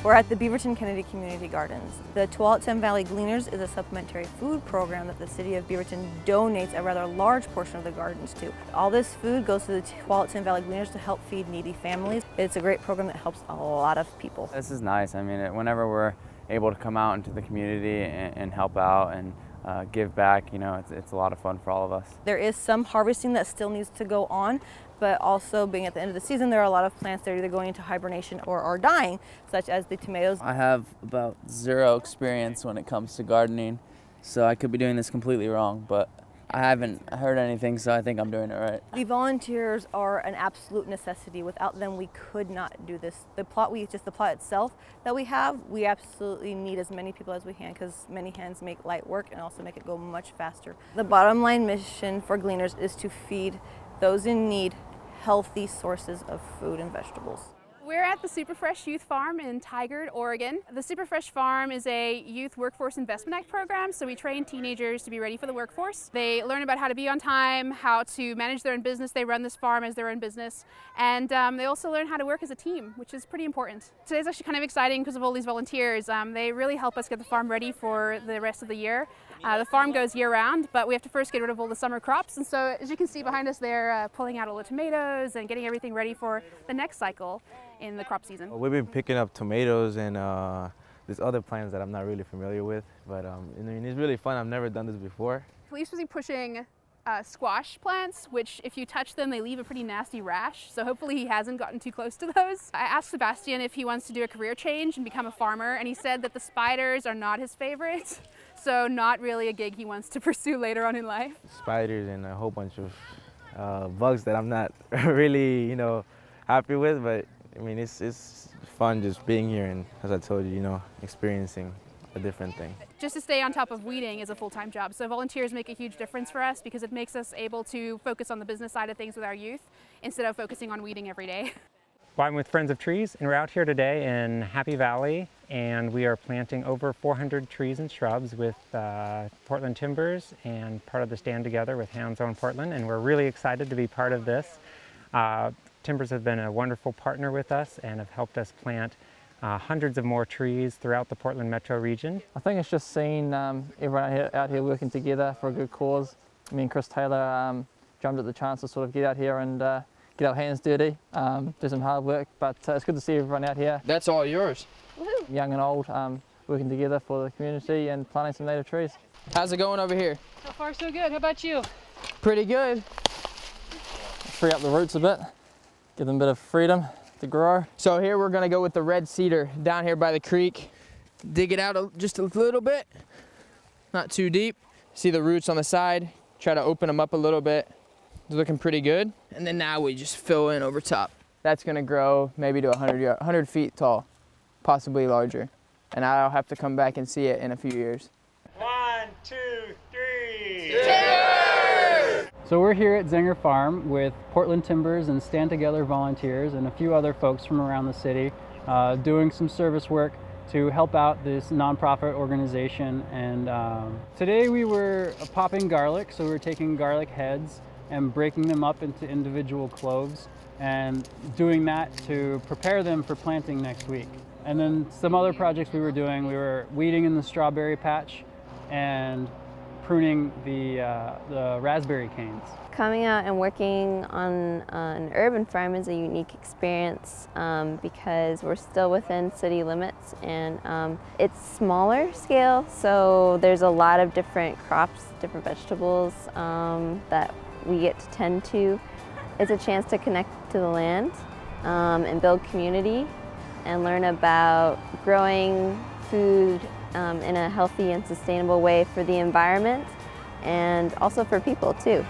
We're at the Beaverton Kennedy Community Gardens. The Tualatin Valley Gleaners is a supplementary food program that the city of Beaverton donates a rather large portion of the gardens to. All this food goes to the Tualatin Valley Gleaners to help feed needy families. It's a great program that helps a lot of people. This is nice. I mean, whenever we're able to come out into the community and help out and give back, you know, it's a lot of fun for all of us. There is some harvesting that still needs to go on, but also being at the end of the season, there are a lot of plants that are either going into hibernation or are dying, such as the tomatoes. I have about zero experience when it comes to gardening, so I could be doing this completely wrong, but I haven't heard anything, so I think I'm doing it right. The volunteers are an absolute necessity. Without them, we could not do this. The plot itself that we have, we absolutely need as many people as we can because many hands make light work and also make it go much faster. The bottom line mission for Gleaners is to feed those in need healthy sources of food and vegetables. We're at the Supa Fresh Youth Farm in Tigard, Oregon. The Supa Fresh Farm is a youth workforce investment act program, so we train teenagers to be ready for the workforce. They learn about how to be on time, how to manage their own business. They run this farm as their own business, and they also learn how to work as a team, which is pretty important. Today's actually kind of exciting because of all these volunteers. They really help us get the farm ready for the rest of the year. The farm goes year-round, but we have to first get rid of all the summer crops, and so as you can see behind us, they're pulling out all the tomatoes and getting everything ready for the next cycle in the crop season. We've been picking up tomatoes and there's other plants that I'm not really familiar with, but I mean, it's really fun. I've never done this before. We're supposed to be pushing squash plants, which if you touch them, they leave a pretty nasty rash. So hopefully he hasn't gotten too close to those. I asked Sebastian if he wants to do a career change and become a farmer, and he said that the spiders are not his favorite. So not really a gig he wants to pursue later on in life. Spiders and a whole bunch of bugs that I'm not really, you know, happy with, but I mean, it's fun just being here and, as I told you, you know, experiencing a different thing. Just to stay on top of weeding is a full-time job, so volunteers make a huge difference for us because it makes us able to focus on the business side of things with our youth instead of focusing on weeding every day. Well, I'm with Friends of Trees, and we're out here today in Happy Valley, and we are planting over 400 trees and shrubs with Portland Timbers and part of the Stand Together with Hands On Portland, and we're really excited to be part of this. Timbers have been a wonderful partner with us and have helped us plant hundreds of more trees throughout the Portland metro region. I think it's just seeing everyone out here working together for a good cause. Me and Chris Taylor jumped at the chance to sort of get out here and get our hands dirty, do some hard work, but it's good to see everyone out here. That's all yours. Woohoo. Young and old, working together for the community and planting some native trees. How's it going over here? So far so good. How about you? Pretty good. Free up the roots a bit, give them a bit of freedom to grow. So here we're gonna go with the red cedar down here by the creek. Dig it out just a little bit, not too deep. See the roots on the side, try to open them up a little bit. It's looking pretty good. And then now we just fill in over top. That's gonna grow maybe to 100 feet tall, possibly larger. And I'll have to come back and see it in a few years. 1, 2, 3. So we're here at Zenger Farm with Portland Timbers and Stand Together volunteers and a few other folks from around the city doing some service work to help out this nonprofit organization. And today we were popping garlic, so we were taking garlic heads and breaking them up into individual cloves and doing that to prepare them for planting next week. And then some other projects we were doing, we were weeding in the strawberry patch and pruning the raspberry canes. Coming out and working on an urban farm is a unique experience because we're still within city limits and it's smaller scale, so there's a lot of different crops, different vegetables that we get to tend to. It's a chance to connect to the land and build community and learn about growing food in a healthy and sustainable way for the environment and also for people too.